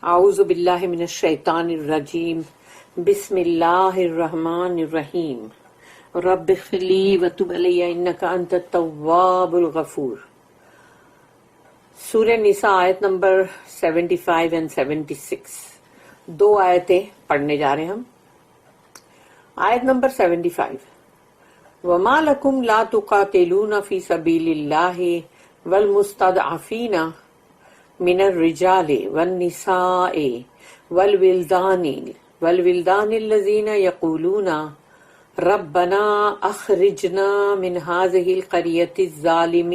اعوذ باللہ من الشیطان الرجیم بسم اللہ الرحمن الرحیم رب اغفر لی وتب علی انک انت التواب الغفور۔ سورہ نساء آیت نمبر 75 and 76، دو آیتیں پڑھنے جا رہے ہیں ہم۔ آیت نمبر 75، وما لکم لا تقاتلون فی سبیل اللہ والمستضعفین من الرجال والنساء والولدان الذین یقولون ربنا اخرجنا من هذه القریة الظالم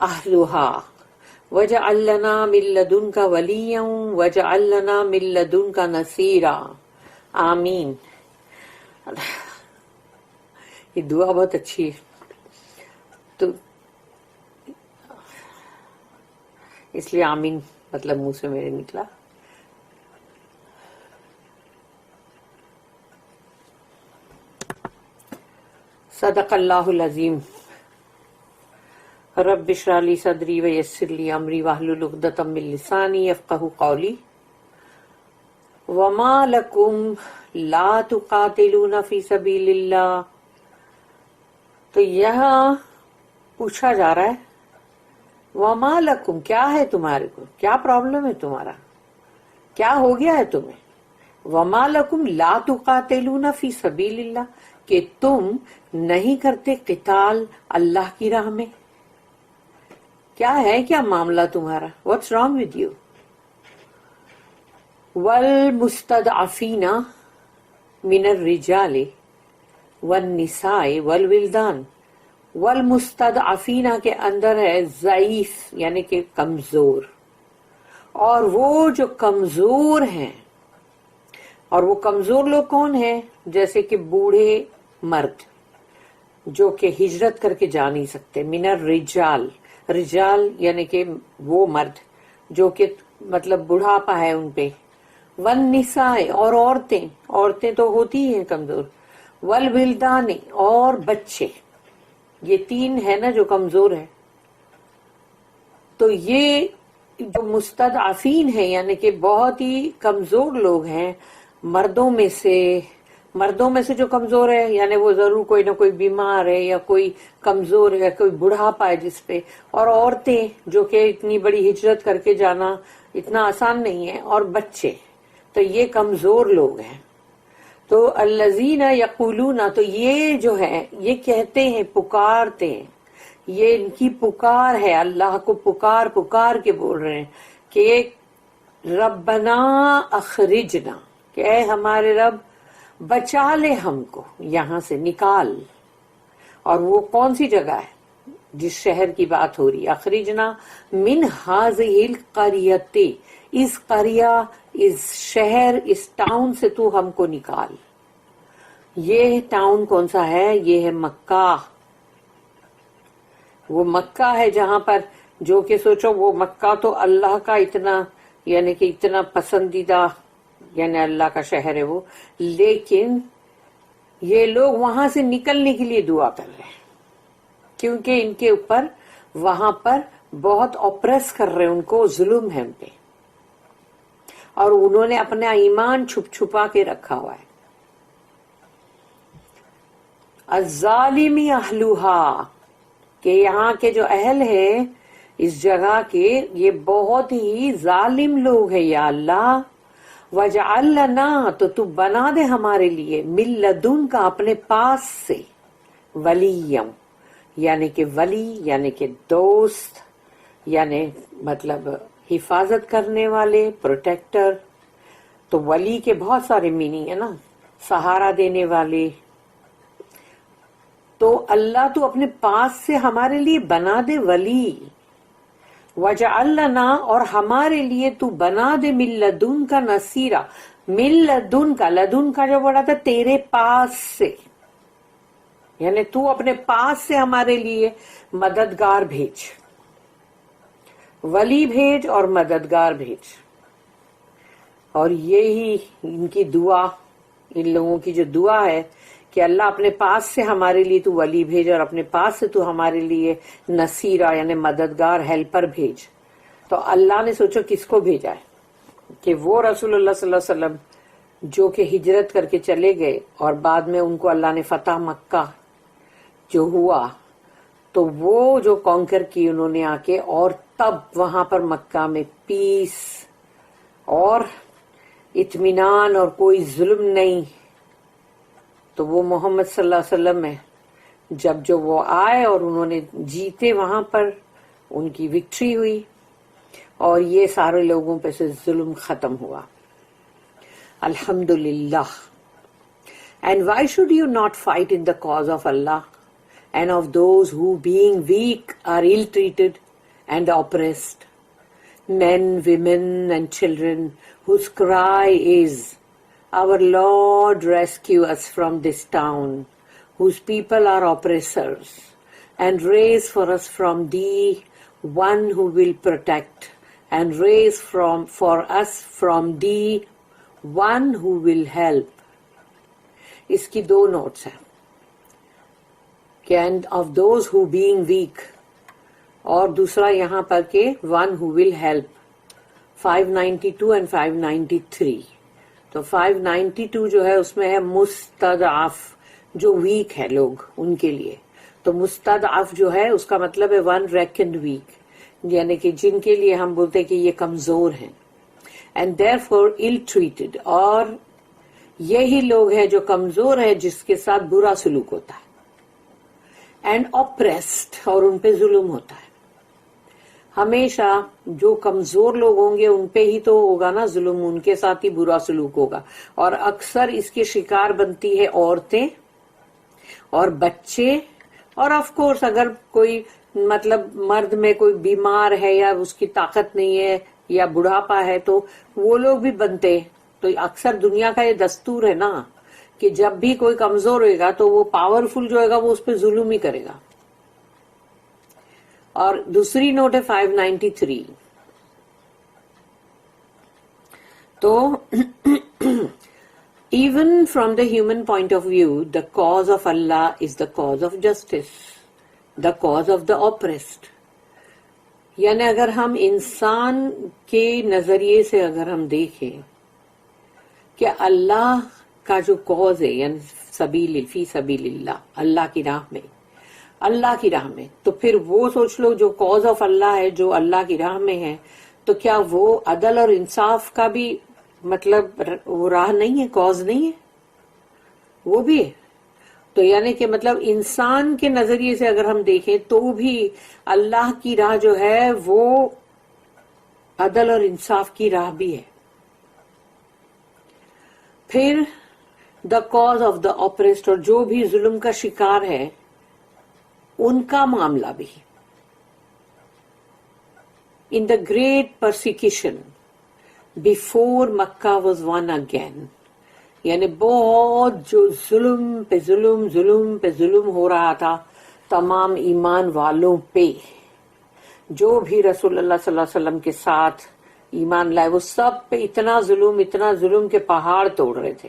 اہلها واجعل لنا من لدنک ولیا واجعل لنا من لدنک نصیرا، آمین۔ یہ دعا بہت اچھی ہے، تو اس لیے آمین مطلب منہ سے میرے نکلا۔ صدق اللہ العظیم۔ رب اشرح لی صدری ویسر لی امری واحلل عقدۃ من لسانی یفقہوا قولی۔ وما لکم لا تقاتلون فی سبیل اللہ، تو یہاں پوچھا جا رہا ہے وما لکم، کیا ہے تمہارے کو، کیا پرابلم ہے تمہارا، کیا ہو گیا ہے تمہیں؟ وما لکم لا تقاتلون فی سبیل اللہ، کہ تم نہیں کرتے قتال اللہ کی راہ میں، کیا ہے، کیا معاملہ تمہارا، واٹس رانگ ود یو؟ والمستضعفین من الرجال والنساء والولدان، والمستضعفین کے اندر ہے ضعیف یعنی کہ کمزور، اور وہ جو کمزور ہیں، اور وہ کمزور لوگ کون ہیں؟ جیسے کہ بوڑھے مرد جو کہ ہجرت کر کے جا نہیں سکتے، من الرجال، رجال یعنی کہ وہ مرد جو کہ مطلب بڑھاپا ہے ان پہ، والنساء اور عورتیں تو ہوتی ہیں کمزور، والولدان اور بچے، یہ تین ہے نا جو کمزور ہے۔ تو یہ جو مستضعفین ہیں یعنی کہ بہت ہی کمزور لوگ ہیں، مردوں میں سے جو کمزور ہے یعنی وہ ضرور کوئی نہ کوئی بیمار ہے یا کوئی کمزور ہے، کوئی بڑھاپا ہے جس پہ، اور عورتیں جو کہ اتنی بڑی ہجرت کر کے جانا اتنا آسان نہیں ہے، اور بچے، تو یہ کمزور لوگ ہیں۔ تو الذین یقولون، تو یہ جو ہے یہ کہتے ہیں، پکارتے ہیں، یہ ان کی پکار ہے، اللہ کو پکار کے بول رہے ہیں کہ ربنا اخرجنا، کہ اے ہمارے رب بچا لے ہم کو یہاں سے، نکال۔ اور وہ کون سی جگہ ہے جس شہر کی بات ہو رہی ہے؟ اخرجنا من هذه القریۃ، اس قریہ، اس شہر، اس ٹاؤن سے تو ہم کو نکال۔ یہ ٹاؤن کون سا ہے؟ یہ ہے مکہ۔ وہ مکہ ہے جہاں پر، جو کہ سوچو وہ مکہ تو اللہ کا اتنا یعنی کہ اتنا پسندیدہ یعنی اللہ کا شہر ہے وہ، لیکن یہ لوگ وہاں سے نکلنے کے لیے دعا کر رہے ہیں کیونکہ ان کے اوپر وہاں پر بہت اوپریس کر رہے ہیں، ان کو ظلم ہے ان پہ، اور انہوں نے اپنا ایمان چھپا کے رکھا ہوا ہے۔ الظالم اہلھا، کہ یہاں کے جو اہل ہیں اس جگہ کے، یہ بہت ہی ظالم لوگ ہیں یا اللہ۔ وَاجْعَلْ لَنَا، تو بنا دے ہمارے لیے، مِن لَدُنْکَ، اپنے پاس سے، وَلِيًّا، یعنی کہ ولی یعنی کہ دوست، یعنی مطلب حفاظت کرنے والے، پروٹیکٹر۔ تو ولی کے بہت سارے میننگ ہے نا، سہارا دینے والے۔ تو اللہ تو اپنے پاس سے ہمارے لیے بنا دے ولی، وَاجْعَلْ لَنَا، اور ہمارے لیے تو بنا دے مِن لَدُنْکَ نَصِیرًا، مِن لَدُنْکَ، لدن کا جو بڑا تھا تیرے پاس سے، یعنی تو اپنے پاس سے ہمارے لیے مددگار بھیج، ولی بھیج اور مددگار بھیج۔ اور یہی ان کی دعا، ان لوگوں کی جو دعا ہے کہ اللہ اپنے پاس سے ہمارے لیے تو ولی بھیج، اور اپنے پاس سے تو ہمارے لیے نصیرہ یعنی مددگار، ہیلپر بھیج۔ تو اللہ نے سوچو کس کو بھیجا ہے؟ کہ وہ رسول اللہ صلی اللہ علیہ وسلم جو کہ ہجرت کر کے چلے گئے اور بعد میں ان کو اللہ نے فتح مکہ جو ہوا تو وہ جو کانکر کی انہوں نے آ کے، اور تب وہاں پر مکہ میں پیس اور اطمینان اور کوئی ظلم نہیں، تو وہ محمد صلی اللہ علیہ وسلم ہے جب وہ آئے اور انہوں نے جیتے، وہاں پر ان کی وکٹری ہوئی اور یہ سارے لوگوں پہ سے ظلم ختم ہوا. الحمدللہ. And why should you not fight in the cause of Allah and of those who being weak are ill-treated and oppressed? Men, women and children whose cry is, "Our Lord, rescue us from this town, whose people are oppressors, and raise for us from thee one who will protect, and raise for us from thee one who will help." اس کی دو notes ہیں کہ and of those who being weak, اور دوسرا یہاں پر کہ one who will help. 592 and 593. تو 592 جو ہے اس میں ہے مستضعف، جو ویک ہے لوگ ان کے لیے. تو مستضعف جو ہے اس کا مطلب ہے ون ریکنڈ ویک، یعنی کہ جن کے لیے ہم بولتے ہیں کہ یہ کمزور ہیں. And therefore ill treated، اور یہی لوگ ہیں جو کمزور ہیں جس کے ساتھ برا سلوک ہوتا ہے. اینڈ oppressed، اور ان پہ ظلم ہوتا ہے. ہمیشہ جو کمزور لوگ ہوں گے ان پہ ہی تو ہوگا نا ظلم، ان کے ساتھ ہی برا سلوک ہوگا. اور اکثر اس کے شکار بنتی ہے عورتیں اور بچے، اور آف کورس اگر کوئی مطلب مرد میں کوئی بیمار ہے یا اس کی طاقت نہیں ہے یا بڑھاپا ہے تو وہ لوگ بھی بنتے. تو اکثر دنیا کا یہ دستور ہے نا کہ جب بھی کوئی کمزور ہوئے گا تو وہ پاورفل جو ہوئے گا وہ اس پہ ظلم ہی کرے گا. اور دوسری نوٹ ہے 593. تو even from the human point of view, the cause of Allah is the cause of justice, the cause of the oppressed. یعنی اگر ہم انسان کے نظریے سے اگر ہم دیکھیں کہ اللہ کا جو کاز ہے، یعنی فی سبیل اللہ، اللہ کی راہ میں، تو پھر وہ سوچ لو جو کاز آف اللہ ہے، جو اللہ کی راہ میں ہے، تو کیا وہ عدل اور انصاف کا بھی مطلب وہ راہ نہیں ہے، کاز نہیں ہے، وہ بھی ہے. تو یعنی کہ مطلب انسان کے نظریے سے اگر ہم دیکھیں تو بھی اللہ کی راہ جو ہے وہ عدل اور انصاف کی راہ بھی ہے. پھر the cause of the oppressed، اور جو بھی ظلم کا شکار ہے ان کا معاملہ بھی. In the great persecution before Makkah was won again، یعنی بہت جو ظلم پہ ظلم ہو رہا تھا تمام ایمان والوں پہ، جو بھی رسول اللہ صلی اللہ علیہ وسلم کے ساتھ ایمان لائے وہ سب پہ اتنا ظلم کے پہاڑ توڑ رہے تھے.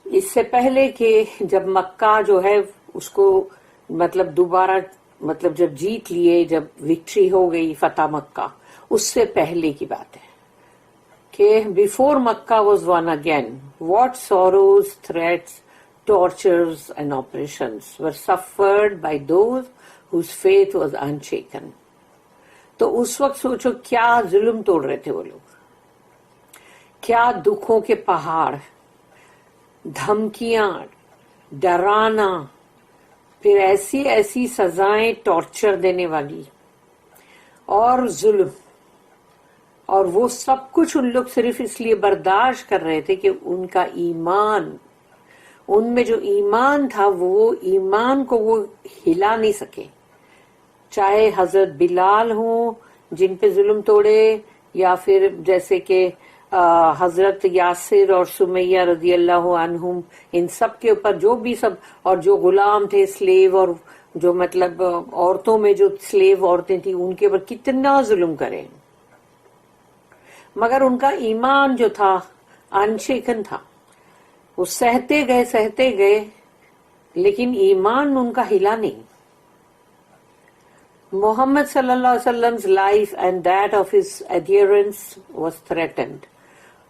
اس سے پہلے کہ جب مکہ جو ہے اس کو مطلب دوبارہ مطلب جب جیت لیے، جب وکٹری ہو گئی فتح مکہ، اس سے پہلے کی بات ہے کہ before Makkah was won again, what sorrows, threats, tortures and oppressions were suffered by those whose faith was unshaken. تو اس وقت سوچو کیا ظلم توڑ رہے تھے وہ لوگ، کیا دکھوں کے پہاڑ، دھمکیاں، ڈرانا، پھر ایسی سزائیں ٹارچر دینے والی اور ظلم، اور وہ سب کچھ ان لوگ صرف اس لیے برداشت کر رہے تھے کہ ان کا ایمان، ان میں جو ایمان تھا وہ ایمان کو وہ ہلا نہیں سکے. چاہے حضرت بلال ہوں جن پہ ظلم توڑے، یا پھر جیسے کہ حضرت یاسر اور سمیہ رضی اللہ عنہم، ان سب کے اوپر جو بھی سب، اور جو غلام تھے سلیو، اور جو مطلب عورتوں میں جو سلیو عورتیں تھیں ان کے اوپر کتنا ظلم کرے، مگر ان کا ایمان جو تھا انشیکن تھا. وہ سہتے گئے لیکن ایمان ان کا ہلا نہیں. Muhammad sallallahu alaihi wasallam's life and that of his adherents was threatened.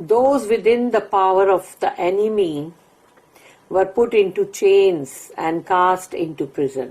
Those within the power of the enemy were put into chains and cast into prison.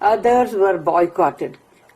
Others were boycotted,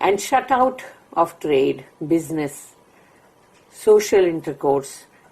And shut out of trade, business, social intercourse,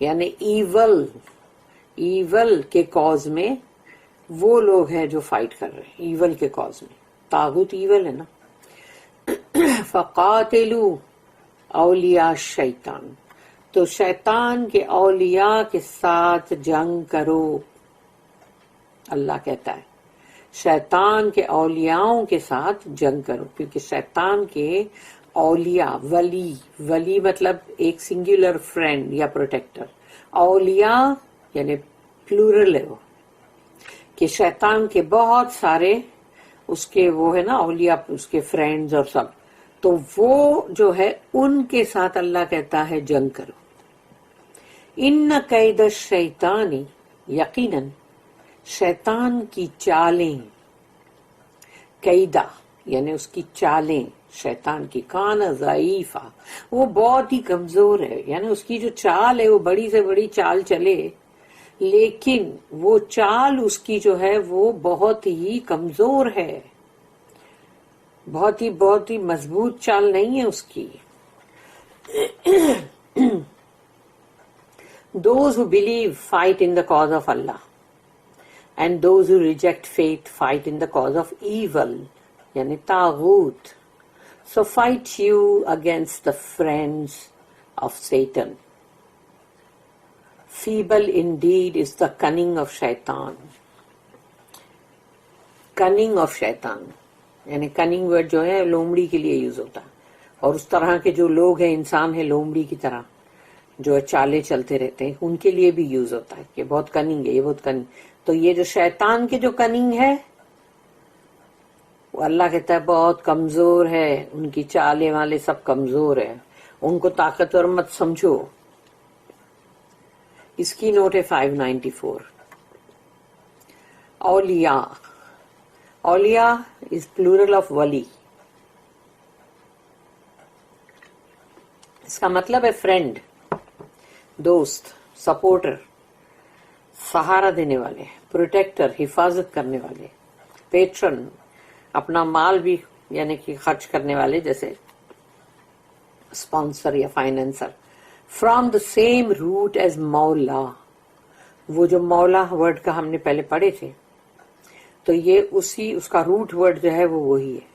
یعنی evil کے cause میں وہ لوگ ہیں جو fight کر رہے ہیں ایول کے کاز میں. طاغوت ایول ہے نا. فقاتلوا اولیاء الشیطان، تو شیطان کے اولیاء کے ساتھ جنگ کرو. اللہ کہتا ہے شیطان کے اولیاؤں کے ساتھ جنگ کرو، کیونکہ شیطان کے اولیاء، ولی مطلب ایک سنگولر فرینڈ یا پروٹیکٹر، اولیاء یعنی پلورل ہے وہ، کہ شیطان کے بہت سارے اس کے وہ ہے نا اولیاء، اس کے فرینڈز اور سب، تو وہ جو ہے ان کے ساتھ اللہ کہتا ہے جنگ کرو. ان قید الشیطان، یقیناً شیطان کی چالیں، قیدہ یعنی اس کی چالیں، شیطان کی، کان ضعیفہ، وہ بہت ہی کمزور ہے. یعنی اس کی جو چال ہے وہ بڑی سے بڑی چال چلے، لیکن وہ چال اس کی جو ہے وہ بہت ہی کمزور ہے، بہت ہی مضبوط چال نہیں ہے اس کی. Those who believe fight in the cause of Allah, and those who reject faith fight in the cause of evil, یعنی طاغوت. So fight you against the friends of Satan. Feeble indeed is the cunning of shaitan. Cunning of shaitan. یعنی کننگ word جو ہے لومڑی کے لیے use ہوتا ہے، اور اس طرح کے جو لوگ ہیں، انسان ہے لومڑی کی طرح جو چالے چلتے رہتے ہیں، ان کے لیے بھی یوز ہوتا ہے کہ بہت کننگ ہے، یہ بہت کننگ. تو یہ جو شیطان کے جو کننگ ہے وہ اللہ کہتا ہے بہت کمزور ہے، ان کی چالے والے سب کمزور ہے، ان کو طاقتور مت سمجھو. اس کی نوٹ ہے 594. اولیاء، اولیاء is plural of ولی. اس کا مطلب ہے فرینڈ، دوست، سپورٹر، سہارا دینے والے، پروٹیکٹر، حفاظت کرنے والے، پیٹرن، اپنا مال بھی یعنی کہ خرچ کرنے والے، جیسے اسپانسر یا financer. From the same route as مولا، وہ جو مولا ورڈ کا ہم نے پہلے پڑھے تھے، تو یہ اس کا روٹ ورڈ جو ہے وہ وہی ہے.